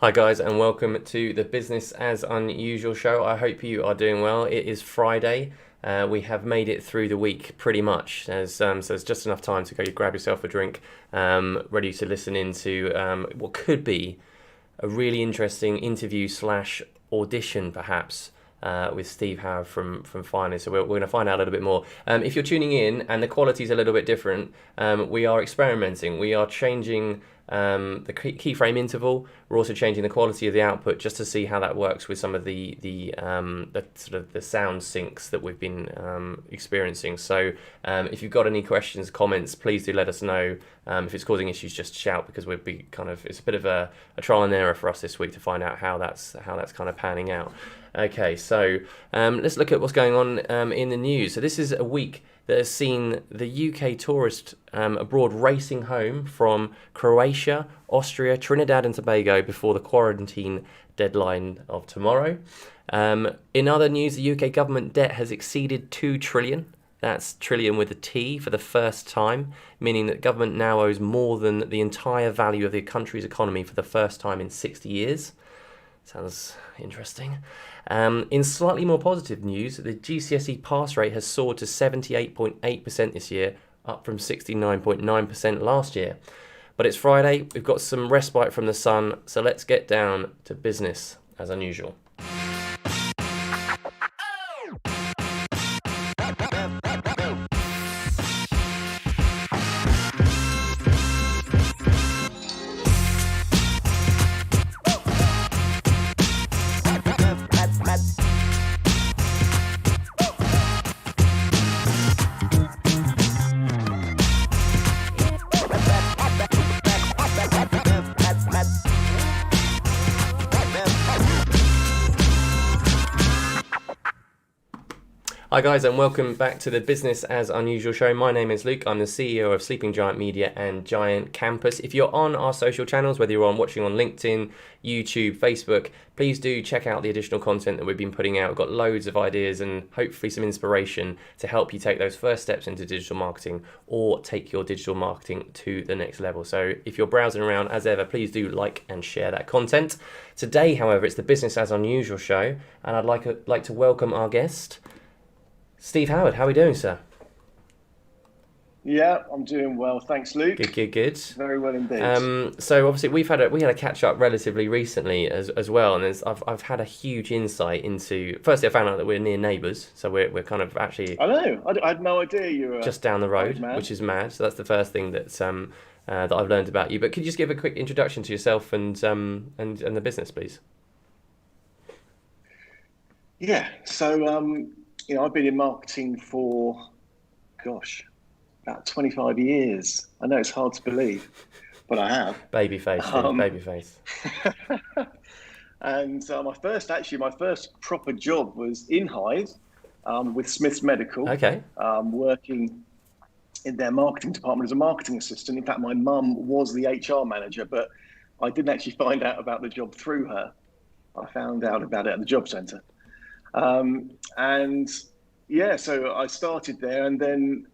Hi guys, and welcome to the Business as Unusual show. I hope you are doing well. It is Friday. We have made it through the week pretty much. So there's just enough time to go grab yourself a drink, ready to listen into what could be a really interesting interview slash audition perhaps with Steve Howe from Finance. So we're going to find out a little bit more. If you're tuning in and the quality is a little bit different, we are experimenting. We are changing the keyframe interval. We're also changing the quality of the output just to see how that works with some of the sort of the sound syncs that we've been experiencing. So if you've got any questions, comments, please do let us know. If it's causing issues, just shout, because we'd be it's a bit of a trial and error for us this week to find out how that's kind of panning out. Okay, so let's look at what's going on in the news. So this is a week that has seen the UK tourist abroad racing home from Croatia, Austria, Trinidad and Tobago before the quarantine deadline of tomorrow. In other news, the UK government debt has exceeded 2 trillion. That's trillion with a T for the first time, meaning that government now owes more than the entire value of the country's economy for the first time in 60 years. Sounds interesting. In slightly more positive news, the GCSE pass rate has soared to 78.8% this year, up from 69.9% last year. But it's Friday, we've got some respite from the sun, so let's get down to business as unusual. Hi guys, and welcome back to the Business as Unusual show. My name is Luke. I'm the CEO of Sleeping Giant Media and Giant Campus. If you're on our social channels, whether you're watching on LinkedIn, YouTube, Facebook, please do check out the additional content that we've been putting out. We've got loads of ideas and hopefully some inspiration to help you take those first steps into digital marketing or take your digital marketing to the next level. So if you're browsing around, as ever, please do like and share that content. Today, however, it's the Business as Unusual show, and I'd like to welcome our guest, Steve Howard. How are we doing, sir? Yeah, I'm doing well. Thanks, Luke. Good. Very well indeed. So obviously we had a catch up relatively recently as well, and I've had a huge insight into. Firstly, I found out that we're near neighbours, so we're kind of actually. I know. I had no idea you were just down the road, which is mad. So that's the first thing that I've learned about you. But could you just give a quick introduction to yourself and the business, please? Yeah. So I've been in marketing for, about 25 years. I know it's hard to believe, but I have. Baby face. And my first proper job was in Hyde with Smith's Medical. Okay. Working in their marketing department as a marketing assistant. In fact, my mum was the HR manager, but I didn't actually find out about the job through her. I found out about it at the job centre. So I started there, and then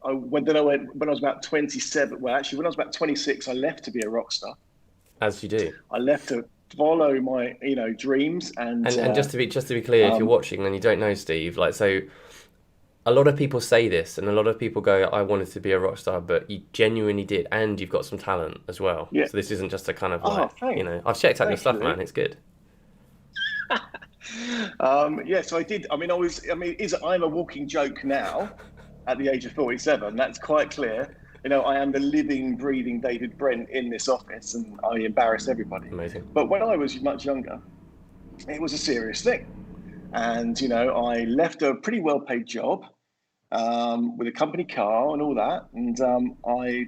I went when I was about 27. Well, actually, when I was about 26, I left to be a rock star. As you do. I left to follow my dreams and just to be clear, if you're watching and you don't know Steve, so a lot of people say this, and a lot of people go, "I wanted to be a rock star," but you genuinely did, and you've got some talent as well. Yeah. So this isn't just a kind of I've checked out your stuff, man. It's good. So I did. I'm a walking joke now at the age of 47. That's quite clear. I am the living, breathing David Brent in this office, and I embarrass everybody. Amazing. But when I was much younger, it was a serious thing. And, I left a pretty well-paid job with a company car and all that. And I,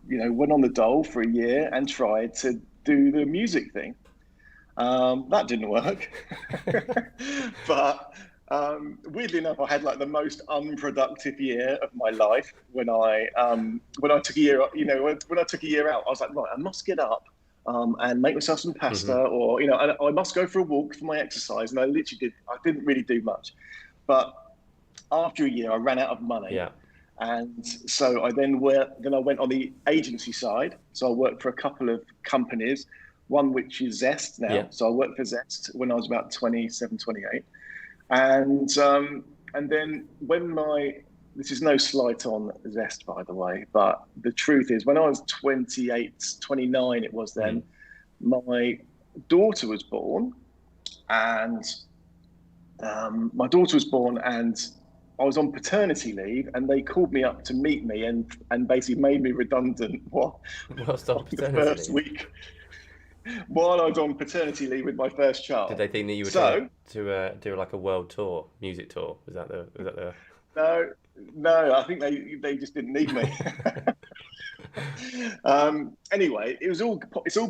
went on the dole for a year and tried to do the music thing. That didn't work. But weirdly enough, I had the most unproductive year of my life when I took a year. When I took a year out, I was like, right, I must get up and make myself some pasta, or and I must go for a walk for my exercise. And I literally did. I didn't really do much, but after a year, I ran out of money. Yeah. And so I went on the agency side. So I worked for a couple of companies one which is Zest now. Yeah. So I worked for Zest when I was about 27, 28. And then this is no slight on Zest, by the way, but the truth is when I was 28, 29, it was then, my daughter was born, and I was on paternity leave, and they called me up to meet me and basically made me redundant Whilst on the paternity first leave. week while I was on paternity leave with my first child. Did they think that you were to do like a world tour, music tour? Was that the? No, I think they just didn't need me. Anyway, it's all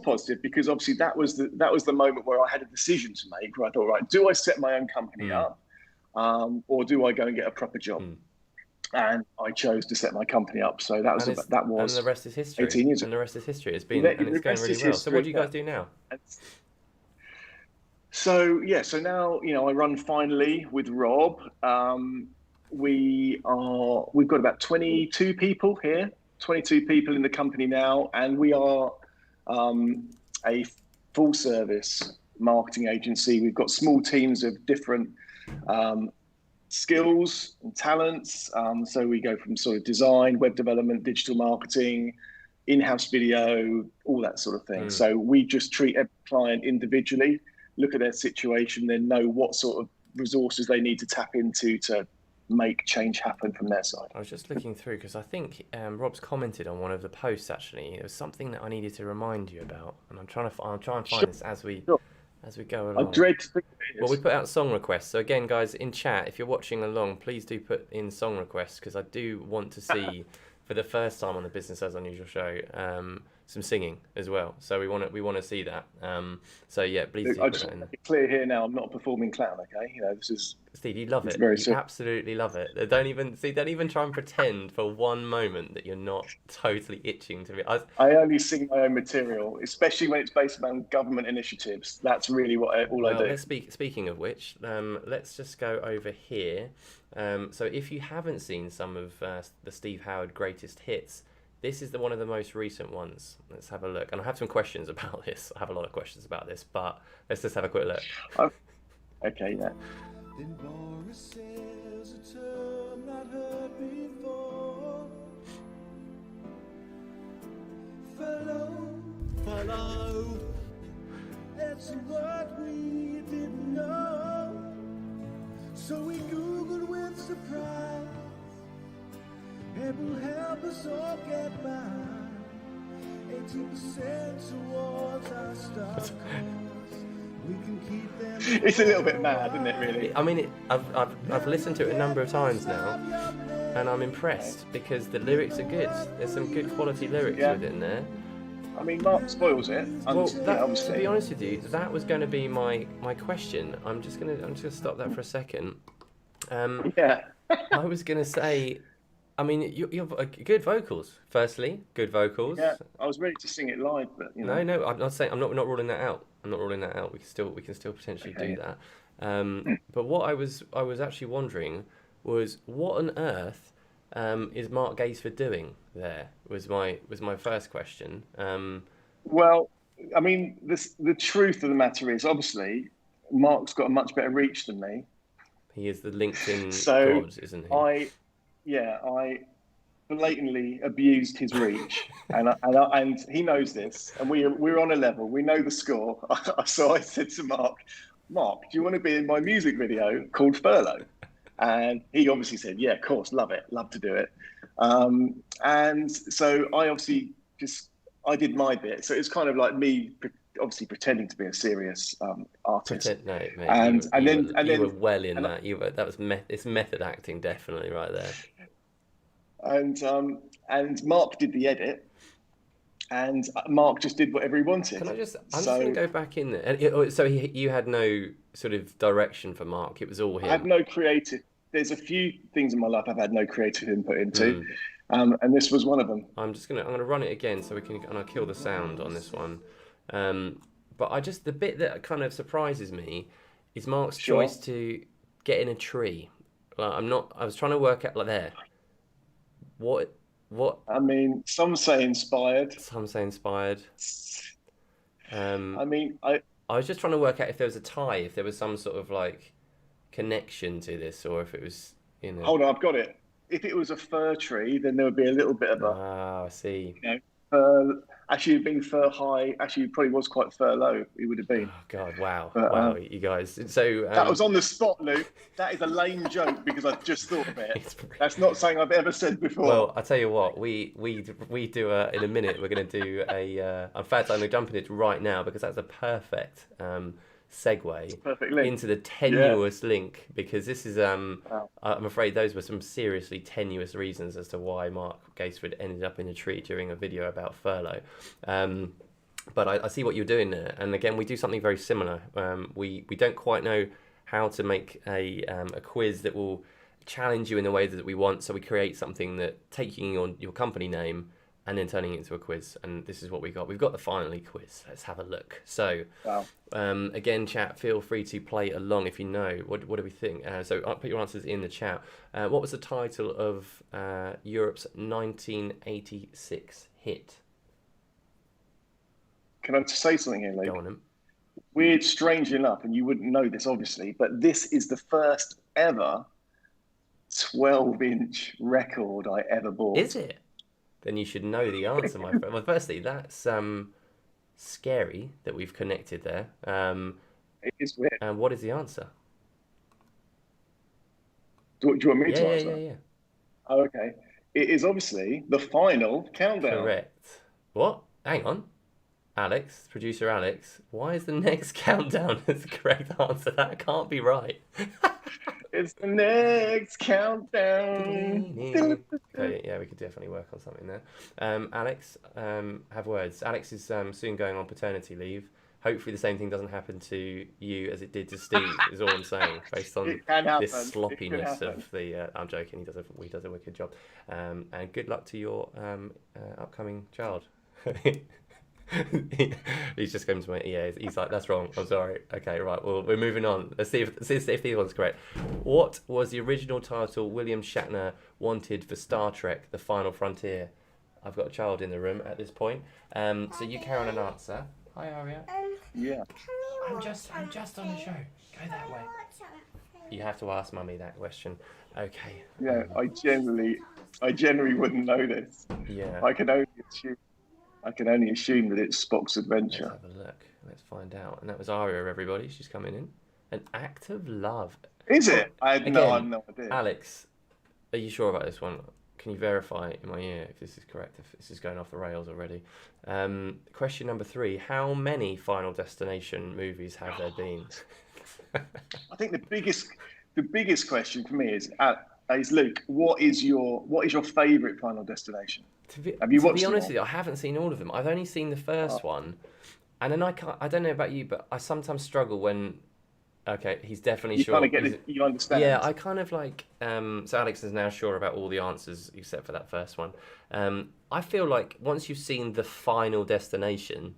positive, because obviously that was the moment where I had a decision to make, where I thought, right, do I set my own company up, or do I go and get a proper job? And I chose to set my company up. So that was and the rest is history. 18 years ago. And the rest is history. It's been and it's going really well. So what do you guys do now? So now I run Finally with Rob. We've got about 22 people here, 22 people in the company now, and we are a full service marketing agency. We've got small teams of different skills and talents. So we go from sort of design, web development, digital marketing, in-house video, all that sort of thing. So we just treat every client individually, look at their situation, then know what sort of resources they need to tap into to make change happen from their side. I was just looking through, because I think Rob's commented on one of the posts. Actually, it was something that I needed to remind you about, and I'll try and find this as we go along. I dread to think of it. Well, we put out song requests. So again, guys, in chat, if you're watching along, please do put in song requests, because I do want to see, for the first time on the Business as Unusual show, some singing as well. So we want to see that. So yeah, please do put that in. It's clear here now, I'm not a performing clown. Okay, this is. Steve, you love it. You absolutely love it. Don't even try and pretend for one moment that you're not totally itching to be. I only sing my own material, especially when it's based on government initiatives. That's really I do. Speaking of which, let's just go over here. So if you haven't seen some of the Steve Howard greatest hits, this is one of the most recent ones. Let's have a look. And I have some questions about this. I have a lot of questions about this, but let's just have a quick look. Okay, yeah. Then Boris says a term not heard before. Furlough. That's a word we didn't know. So we Googled with surprise. It will help us all get by. 80% towards our stock. We can keep them. It's a little bit mad, isn't it, really? I mean, I've listened to it a number of times now, and I'm impressed, because the lyrics are good. There's some good quality lyrics within there. I mean, Mark spoils it. Well, obviously. To be honest with you, that was going to be my question. I'm just gonna stop that for a second. I was going to say, I mean, you're good vocals. Firstly, good vocals. Yeah, I was ready to sing it live, but No, I'm not saying. I'm not ruling that out. I'm not ruling that out. We can still potentially do that. But what I was actually wondering was, what on earth is Mark Gaisford doing there? Was my first question. Well, I mean, the truth of the matter is, obviously, Mark's got a much better reach than me. He is the LinkedIn god, isn't he? I blatantly abused his reach, and he knows this, and we're on a level. We know the score. So I said to Mark, do you want to be in my music video called Furlough? And he obviously said, yeah, of course, love to do it. And so I obviously I did my bit. So it's kind of like me obviously pretending to be a serious artist. No, mate, and then you were well in that. It's method acting, definitely, right there. And Mark did the edit, and Mark just did whatever he wanted. I'm just going to go back in there. So you had no sort of direction for Mark. It was all him. I have no creative. There's a few things in my life I've had no creative input into, and this was one of them. I'm gonna run it again so and I'll kill the sound on this one. But the bit that kind of surprises me is Mark's choice to get in a tree. Like, I was trying to work out, like, there. What? I mean, some say inspired. Some say inspired. I mean, I was just trying to work out if there was a tie, if there was some sort of like connection to this, or if it was, you know. hold on, I've got it. If it was a fir tree, then there would be a little bit of a, Ah, I see. you know, fir. Actually, being fir high, actually, it probably was quite fur low. It would have been. Oh God, wow, But wow, you guys. So that was on the spot, Luke. That is a lame joke because I just thought of it. it's, That's not something I've ever said before. well, I tell you what, we do in a minute. We're going to do a. In fact, I'm going to jump in it right now because that's a perfect segue Perfect link. into the tenuous link, because this is Wow. I'm afraid those were some seriously tenuous reasons as to why Mark Gaisford ended up in a tree during a video about Furlough. But I see what you're doing there, and again, we do something very similar. We don't quite know how to make a quiz that will challenge you in the way that we want, so we create something that taking your company name and then turning it into a quiz. And this is what we got. We've got the Finally quiz. Let's have a look. So, Wow. again, chat, feel free to play along if you know. What do we think? So I'll put your answers in the chat. What was the title of Europe's 1986 hit? Can I just say something here, Luke? Go on, then. Weird, strangely enough, and you wouldn't know this obviously, but this is the first ever 12-inch record I ever bought. Is it? Then you should know the answer, my friend. Well, firstly, that's scary that we've connected there. It is weird. And what is the answer? Do you want me to answer? Yeah. Oh, okay. It is obviously the Final Countdown. Correct. What? Hang on. Alex, producer Alex, why is the next countdown as the correct answer? That can't be right. It's the next countdown. Okay, yeah, we could definitely work on something there. Alex, have words. Alex is soon going on paternity leave. Hopefully the same thing doesn't happen to you as it did to Steve, is all I'm saying, based on this sloppiness of the... I'm joking, he does a wicked job. And good luck to your upcoming child. He's just going to my ear. He's like, that's wrong. I'm sorry. Okay, right. Well, we're moving on. Let's see if the one's correct. What was the original title William Shatner wanted for Star Trek: The Final Frontier? I've got a child in the room at this point. So you carry on an answer. Hi, Aria. Yeah. I'm just on the show. Go that way. You have to ask Mummy that question. Okay. Yeah, I generally wouldn't know this. Yeah. I can only assume that it's Spock's Adventure. Let's have a look. Let's find out. And that was Aria, everybody. She's coming in. An Act of Love. Is it? I had no idea. Alex, are you sure about this one? Can you verify in my ear if this is correct, if this is going off the rails already? Question number 3. How many Final Destination movies have there been? I think the biggest question for me is Luke, what is your favourite Final Destination? Have you watched be them honest all? with you, I haven't seen all of them. I've only seen the first one. And then I don't know about you, but I sometimes struggle when... Okay, he's definitely You sure. kind of get it, you understand. Yeah, I kind of like... so Alex is now sure about all the answers except for that first one. I feel like once you've seen the Final Destination,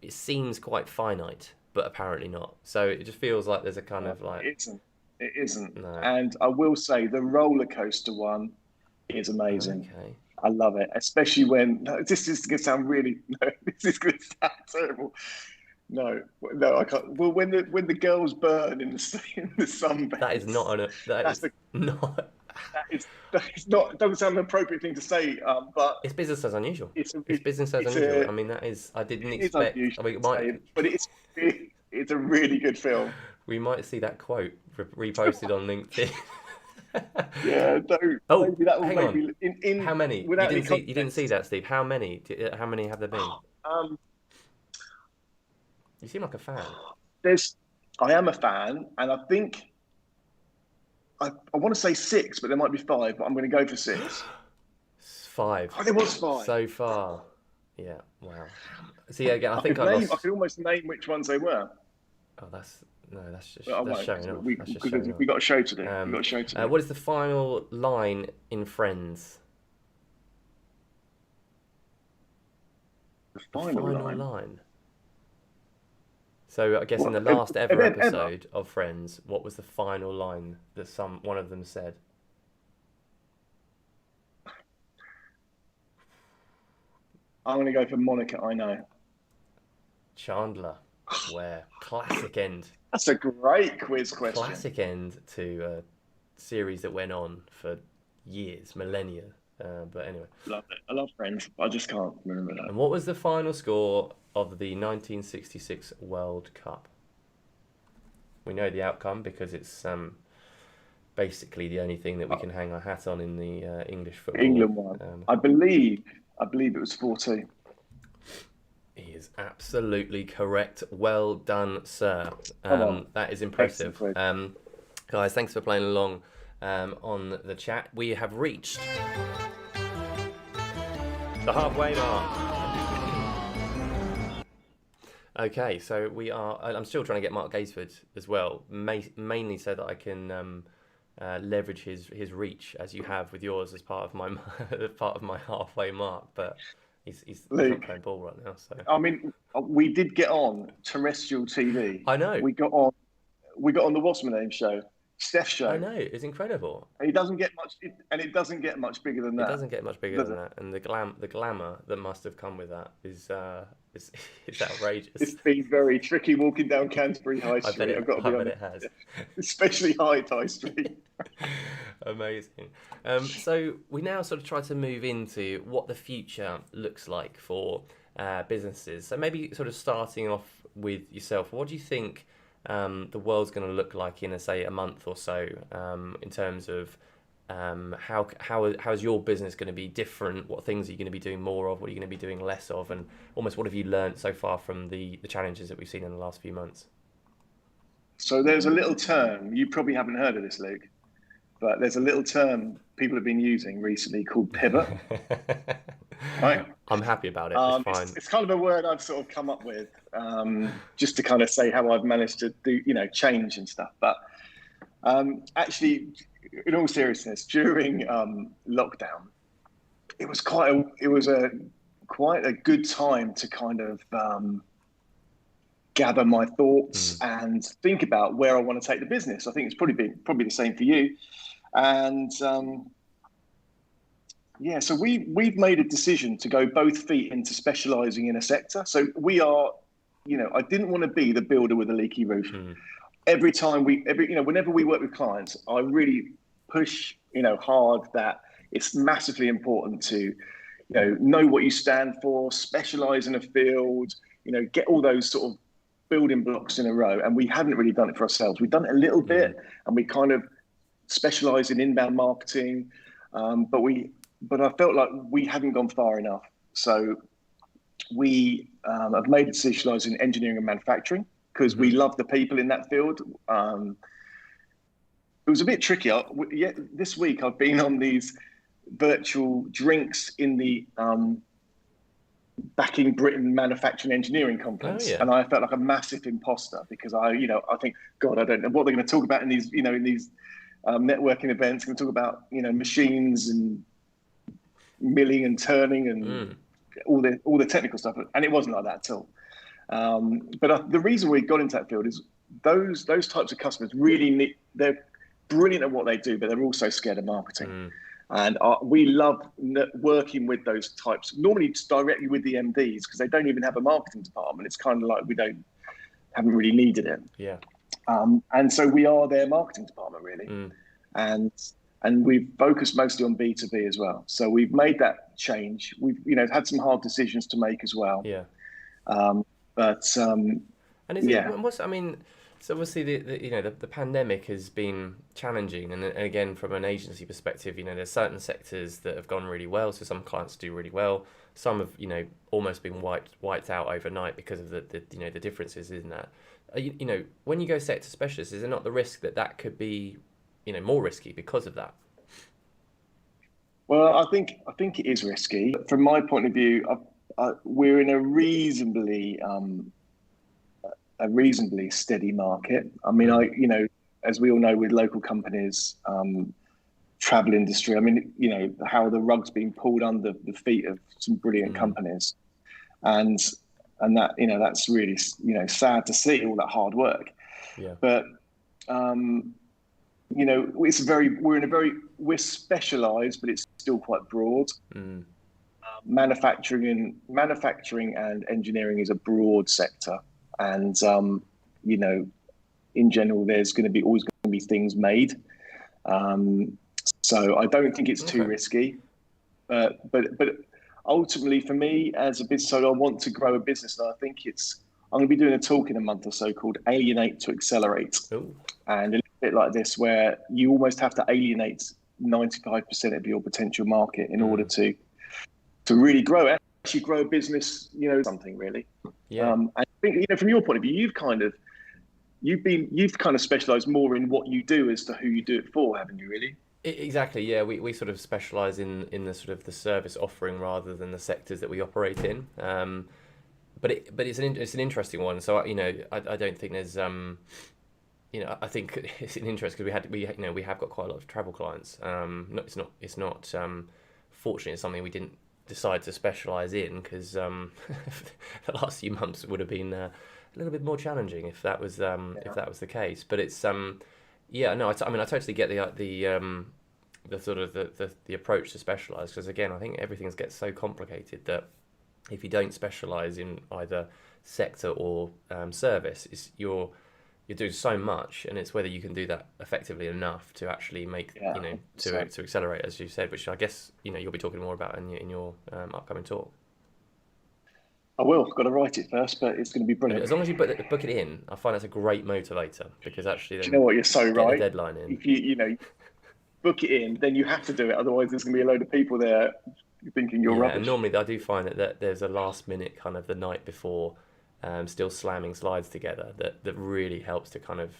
it seems quite finite, but apparently not. So it just feels like there's a kind of like... It isn't. No. And I will say the roller coaster one is amazing. Okay. I love it, especially when this is going to sound really. No, this is going to sound terrible. No, I can't. Well, when the girls burn in the sunbed. That is not an. That is not. It doesn't sound an appropriate thing to say. But it's business as unusual. It's business as it's unusual. I mean, that is. I didn't expect. Unusual, I mean, but it's a really good film. We might see that quote reposted on LinkedIn. Yeah, don't. Oh, maybe that will hang maybe on. In how many? You didn't see that, Steve. How many have there been? You seem like a fan. I am a fan, and I think I want to say 6, but there might be 5. But I'm going to go for 6. 5. Oh, there was 5 so far. Yeah. Wow. See, again, I think I could almost name which ones they were. Oh, that's just That's showing off. We got a show to do. What is the final line in Friends? The final line. So I guess in the last ever episode of Friends, what was the final line that one of them said? I'm going to go for Monica. I know. Chandler, where classic end. That's a great quiz question. Classic end to a series that went on for years, millennia. But anyway. Love it. I love Friends. I just can't remember that. And what was the final score of the 1966 World Cup? We know the outcome because it's basically the only thing that we can hang our hat on in the English football. England won. I believe it was 4-2. He is absolutely correct. Well done, sir. That is impressive. Guys, thanks for playing along on the chat. We have reached the halfway mark. Okay, so we are. I'm still trying to get Mark Gaisford as well, mainly so that I can leverage his reach as you have with yours as part of my halfway mark. But he's not playing ball right now. So I mean, we did get on terrestrial TV. I know. We got on the What's My Name show, Steph's show. I know, it's incredible. And it doesn't get much bigger than that. It doesn't get much bigger than that, and the glamour that must have come with that is it's outrageous. It's been very tricky walking down Canterbury High Street. I bet it has, especially High Street. Amazing. So we now sort of try to move into what the future looks like for businesses. So maybe sort of starting off with yourself, what do you think the world's going to look like in, say, a month or so, in terms of how is your business going to be different? What things are you going to be doing more of? What are you going to be doing less of? And almost what have you learned so far from the challenges that we've seen in the last few months? So there's a little term, you probably haven't heard of this, Luke, but there's a little term people have been using recently called pivot. Right? I'm happy about it. It's fine. It's kind of a word I've sort of come up with just to kind of say how I've managed to do, change and stuff. But actually, in all seriousness, during lockdown, it was quite a good time to kind of gather my thoughts and think about where I want to take the business. I think it's probably the same for you. And so we've made a decision to go both feet into specialising in a sector. So we are, I didn't want to be the builder with a leaky roof. Whenever we work with clients, I really push, hard that it's massively important to, know what you stand for, specialise in a field, get all those sort of building blocks in a row. And we hadn't really done it for ourselves. We've done it a little bit, and we kind of specialise in inbound marketing, but I felt like we hadn't gone far enough. So we have made a decision in engineering and manufacturing because we love the people in that field. It was a bit tricky. This week I've been on these virtual drinks in the Backing Britain Manufacturing Engineering Conference, and I felt like a massive imposter because I think, God, I don't know what they're going to talk about in these networking events. Going to talk about machines and milling and turning and all the technical stuff, and it wasn't like that at all. But the reason we got into that field is those types of customers really they're brilliant at what they do, but they're also scared of marketing. And we love working with those types, normally just directly with the MDs, because they don't even have a marketing department. It's kind of like we haven't really needed it. Yeah. And so we are their marketing department, really. And we've focused mostly on B2B as well. So we've made that change. We've had some hard decisions to make as well. Yeah. So obviously the pandemic has been challenging, and again from an agency perspective, there's certain sectors that have gone really well. So some clients do really well. Some have almost been wiped out overnight because of the differences in that. When you go sector specialist, is there not the risk that could be more risky because of that? Well, I think it is risky. From my point of view, we're in a reasonably steady market. I mean, as we all know, with local companies, travel industry, I mean, how the rug's being pulled under the feet of some brilliant companies, and that that's really sad to see all that hard work. Yeah. But we're specialised, but it's still quite broad. manufacturing and engineering is a broad sector, and you know, in general, there's always going to be things made. So I don't think it's too risky, but ultimately for me as a business owner, I want to grow a business, and I think I'm going to be doing a talk in a month or so called Alienate to Accelerate. Ooh. And a little bit like this, where you almost have to alienate 95% of your potential market in order to really actually grow a business, you know, something really. Yeah. I think, you know, from your point of view, you've kind of specialised more in what you do as to who you do it for, haven't you really? Exactly. Yeah, we sort of specialise in the sort of the service offering rather than the sectors that we operate in. But it's an interesting one. So you know, I don't think there's you know, I think it's an interest because we have got quite a lot of travel clients. It's not fortunately it's something we didn't decide to specialise in because the last few months would have been a little bit more challenging if that was the case. But it's yeah, no, I mean I totally get the sort of the approach to specialise, because again I think everything gets so complicated that if you don't specialise in either sector or service, you're doing so much, and it's whether you can do that effectively enough to actually make you know to accelerate, as you said, which I guess you know you'll be talking more about in your upcoming talk. I will. I've got to write it first, but it's going to be brilliant. As long as you book it in, I find that's a great motivator, because actually then do you know what, you're so right. The deadline in. If you know book it in, then you have to do it. Otherwise, there's going to be a load of people there thinking you're rubbish. And normally I do find that there's a last minute kind of the night before. Still slamming slides together that really helps to kind of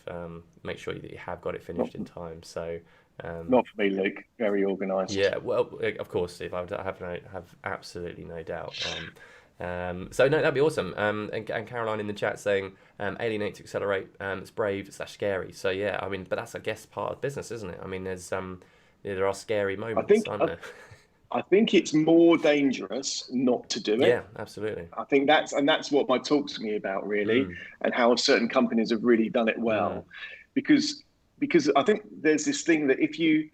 make sure that you have got it finished in time. So not for me, Luke. Very organised. Yeah, well, of course, if I have absolutely no doubt. So no, that'd be awesome. And Caroline in the chat saying alienate to accelerate. It's brave / scary. So yeah, I mean, but that's I guess part of business, isn't it? I mean, there are scary moments, aren't there? I think it's more dangerous not to do it. Yeah, absolutely. I think that's what my talk's to me about really, and how certain companies have really done it well, because I think there's this thing that if you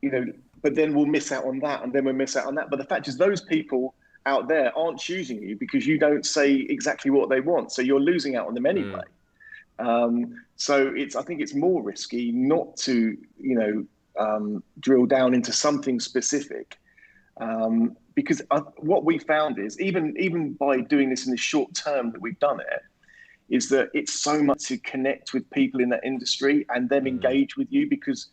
know, but then we'll miss out on that, and then we'll miss out on that. But the fact is, those people out there aren't choosing you because you don't say exactly what they want, so you're losing out on them anyway. So I think it's more risky not to, you know, drill down into something specific, because what we found is even by doing this in the short term that we've done it, is that it's so much to connect with people in that industry and them engage with you because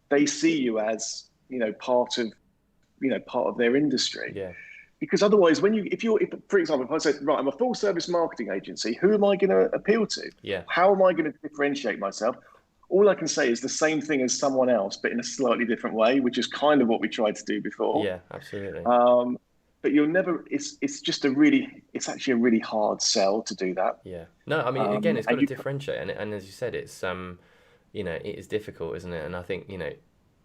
they see you as, you know, part of their industry. Yeah. Because otherwise, if for example, if I said, right, I'm a full service marketing agency, who am I going to appeal to? Yeah. How am I going to differentiate myself? All I can say is the same thing as someone else, but in a slightly different way, which is kind of what we tried to do before. Yeah, absolutely. But you'll never. It's actually a really hard sell to do that. Yeah. No, I mean, again, it's got to differentiate, and as you said, it's you know, it is difficult, isn't it? And I think, you know,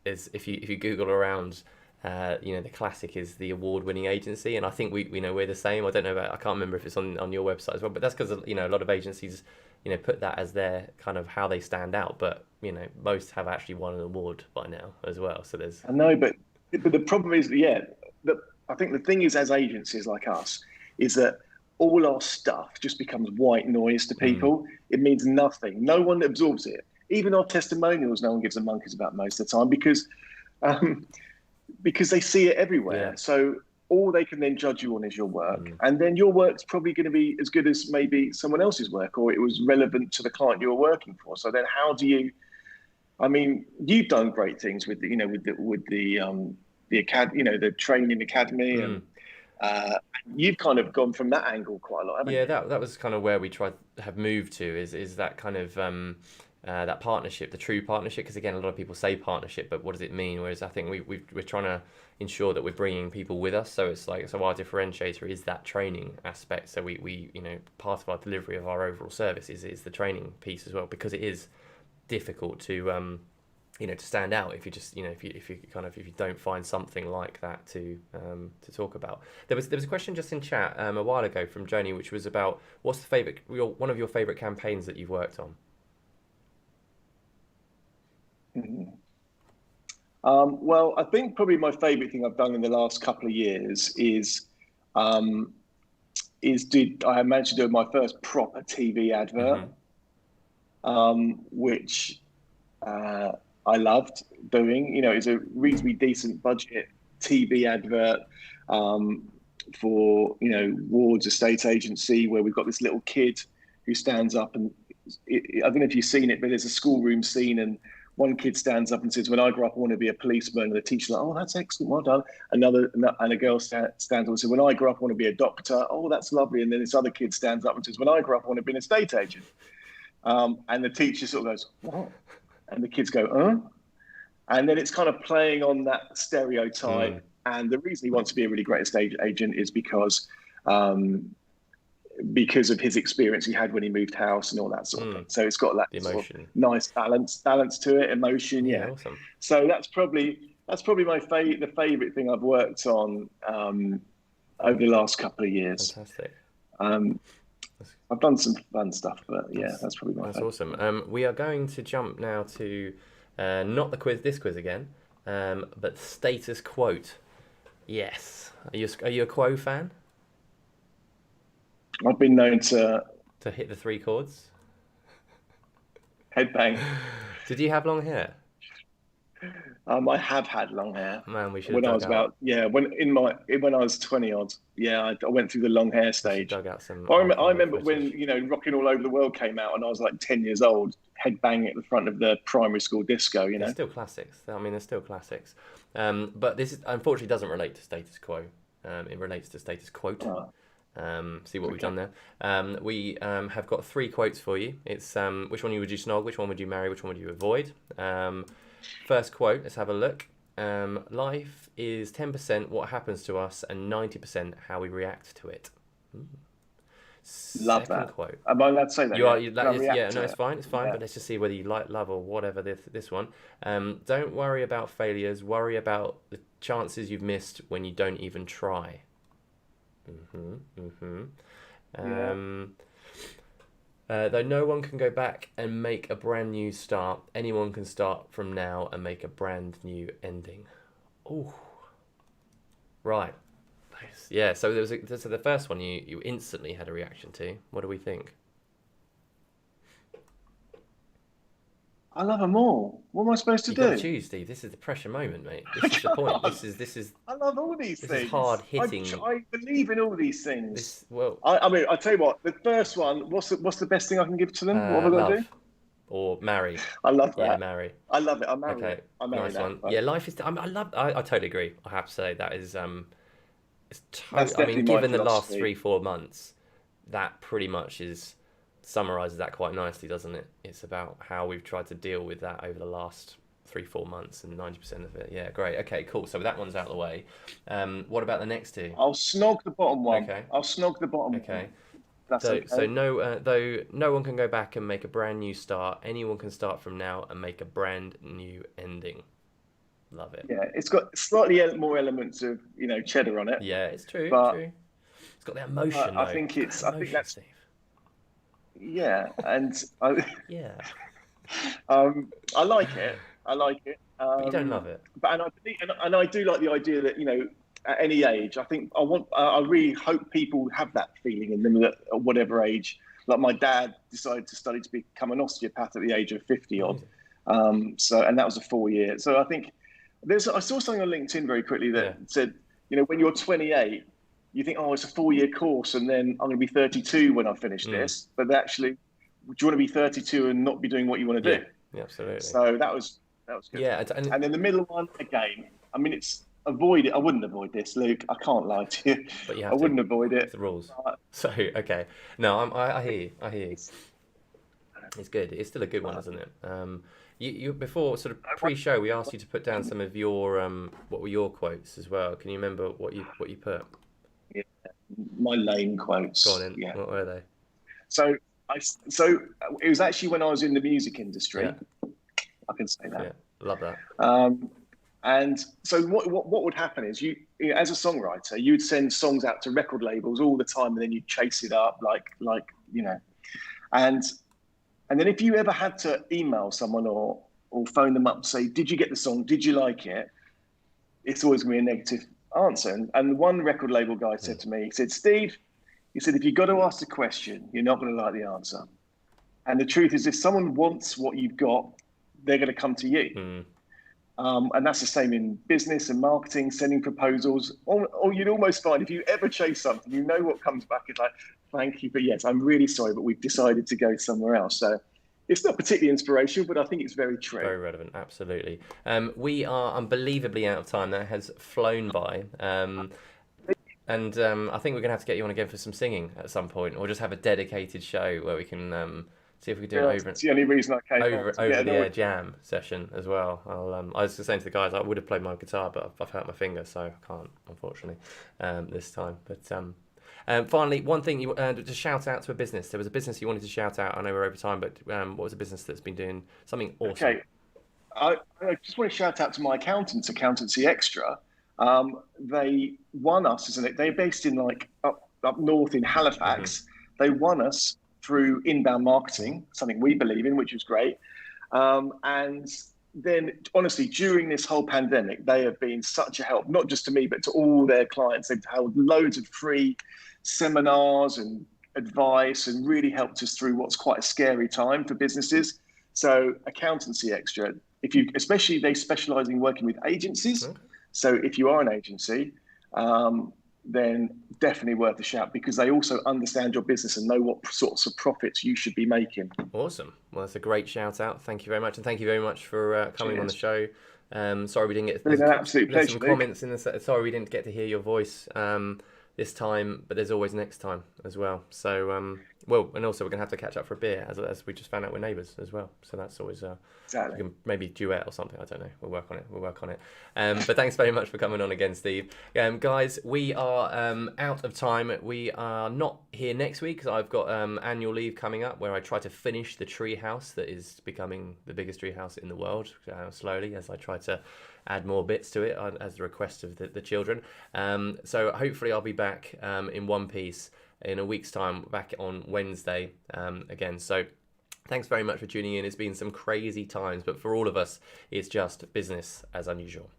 if you Google around, you know, the classic is the award-winning agency, and I think we're the same. I don't know I can't remember if it's on your website as well, but that's because, you know, a lot of agencies, you know, put that as their kind of how they stand out, but you know, most have actually won an award by now as well. So there's. I know, but the problem is, I think the thing is, as agencies like us, is that all our stuff just becomes white noise to people. It means nothing. No one absorbs it. Even our testimonials, no one gives a monkeys about most of the time because they see it everywhere. Yeah. So all they can then judge you on is your work. And then your work's probably going to be as good as maybe someone else's work, or it was relevant to the client you were working for. So then how do you, I mean, you've done great things with the, you know, with the academy, you know, the training academy, and you've kind of gone from that angle quite a lot, haven't you? Yeah, that was kind of where we tried to have moved to is that kind of that partnership, the true partnership, because again, a lot of people say partnership, but what does it mean? Whereas I think we're trying to ensure that we're bringing people with us. So it's like, so our differentiator is that training aspect. So we you know, part of our delivery of our overall service is the training piece as well, because it is difficult to you know, to stand out if you just, you know, if you don't find something like that to talk about. There was a question just in chat a while ago from Joni, which was about what's one of your favorite campaigns that you've worked on. Well, I think probably my favourite thing I've done in the last couple of years um, I managed to do my first proper TV advert, which I loved doing. You know, it's a reasonably decent budget TV advert for, Ward's estate agency, where we've got this little kid who stands up and I don't know if you've seen it, but there's a schoolroom scene and one kid stands up and says, "When I grow up, I want to be a policeman." And the teacher's like, "Oh, that's excellent, well done." And a girl stands up and says, "When I grow up, I want to be a doctor." "Oh, that's lovely." And then this other kid stands up and says, "When I grow up, I want to be an estate agent." And the teacher sort of goes, "What?" And the kids go, "Huh?" And then it's kind of playing on that stereotype. And the reason he wants to be a really great estate agent is because of his experience he had when he moved house and all that sort of thing. So it's got that sort of nice balance to it, emotion. Yeah. Awesome. So that's probably the favorite thing I've worked on over the last couple of years. Fantastic. I've done some fun stuff, but yeah, that's probably my favorite. That's awesome. We are going to jump now to not this quiz again, but status quote. Yes. Are you a Quo fan? I've been known to hit the 3 chords. Headbang. Did you have long hair? I have had long hair. Man, we should. When I was when I was 20 odd. Yeah, I went through the long hair stage. Dug out some. I remember when Rocking All Over the World came out, and I was like 10 years old, headbanging at the front of the primary school disco. You know, they're still classics. I mean, they're still classics. But this unfortunately doesn't relate to status quo. It relates to status quote. See what we've done there. We have got 3 quotes for you. It's which one would you snog, which one would you marry, which one would you avoid. First quote, let's have a look. Life is 10% what happens to us and 90% how we react to it. Love Second that. Quote. Am I allowed to say that? It's fine. It's fine. Yeah. But let's just see whether you like, love, or whatever this one. Don't worry about failures. Worry about the chances you've missed when you don't even try. Though no one can go back and make a brand new start, anyone can start from now and make a brand new ending. Oh, right. Nice. Yeah. So the first one you instantly had a reaction to. What do we think? I love them all. What am I supposed to do? You got to choose, Steve. This is the pressure moment, mate. This is the point. This is. I love all these things. This is hard hitting. I believe in all these things. I I'll tell you what. The first one. What's the best thing I can give to them? What have I got to do? Or marry. I love that. Yeah, marry. I love it. I'll marry. Okay. I'll marry nice that. one. But... Yeah, life is. I totally agree. I have to say that is. That's definitely given my the last philosophy. 3-4 months, that pretty much summarises that quite nicely, doesn't it? It's about how we've tried to deal with that over the last 3-4 months, and 90% of it. Yeah, great. Okay, cool. So that one's out of the way. What about the next 2? I'll snog the bottom one. Okay. I'll snog the bottom one. Okay. That's okay. So though no one can go back and make a brand new start, anyone can start from now and make a brand new ending. Love it. Yeah, it's got slightly more elements of cheddar on it. Yeah, it's true. But, true. It's got that emotion. I think that's. Steve. Yeah, and I like it. But you don't love it. But and I do like the idea that at any age, I think I really hope people have that feeling in them at whatever age. Like my dad decided to study to become an osteopath at the age of 50 odd. So and that was a 4-year. So I think I saw something on LinkedIn very quickly that said, when you're 28, you think, oh, it's a 4-year course, and then I'm going to be 32 when I finish this. But actually, do you want to be 32 and not be doing what you want to do? Yeah, absolutely. So that was good. Yeah, and then the middle one again. I mean, it's avoid it. I wouldn't avoid this, Luke. I can't lie to you. But you have I wouldn't avoid it. It's the rules. So okay, no, I hear you. It's good. It's still a good one, isn't it? You before sort of pre-show, we asked you to put down some of your what were your quotes as well. Can you remember what you put? Yeah, my lame quotes. Go on in. Yeah. What were they? So it was actually when I was in the music industry. Yeah. I can say that. Yeah, love that. And so what would happen is you as a songwriter, you'd send songs out to record labels all the time, and then you'd chase it up and then if you ever had to email someone or or phone them up and say, did you get the song? Did you like it? It's always going to be a negative answer. And one record label guy said to me, he said, Steve, he said, if you've got to ask the question, you're not going to like the answer. And the truth is, if someone wants what you've got, they're going to come to you. And that's the same in business and marketing, sending proposals. Or you'd almost find if you ever chase something, you know what comes back is like, thank you, but yes, I'm really sorry, but we've decided to go somewhere else. So it's not particularly inspirational, but I think it's very true. Very relevant, absolutely. We are unbelievably out of time. That has flown by. And I think we're going to have to get you on again for some singing at some point, or just have a dedicated show where we can see if we can do it over. It's the only reason I came over the air jam session as well. I was just saying to the guys, I would have played my guitar, but I've hurt my finger, so I can't, unfortunately, this time. But finally, one thing to shout out to a business. There was a business you wanted to shout out. I know we're over time, but what was a business that's been doing something awesome? Okay, I just want to shout out to my accountants, Accountancy Extra. They won us, they're based in up north in Halifax. They won us through inbound marketing, something we believe in, which is great. And then, honestly, during this whole pandemic, they have been such a help, not just to me, but to all their clients. They've held loads of free seminars and advice and really helped us through what's quite a scary time for businesses. So Accountancy Extra, especially they specialize in working with agencies. Okay. So if you are an agency, then definitely worth a shout, because they also understand your business and know what sorts of profits you should be making. Awesome. Well, that's a great shout out. Thank you very much. And thank you very much for coming on the show. Sorry we didn't get an absolute pleasure, some comments in the sorry we didn't get to hear your voice this time, but there's always next time as well. So and also we're gonna have to catch up for a beer, as we just found out we're neighbours as well. So that's always exactly. We can maybe duet or something. I don't know. We'll work on it. But thanks very much for coming on again, Steve. Guys, we are out of time. We are not here next week because I've got annual leave coming up where I try to finish the tree house that is becoming the biggest tree house in the world slowly, as I try to add more bits to it as the request of the children. So hopefully I'll be back in one piece in a week's time, back on Wednesday again. So thanks very much for tuning in. It's been some crazy times, but for all of us, it's just business as unusual.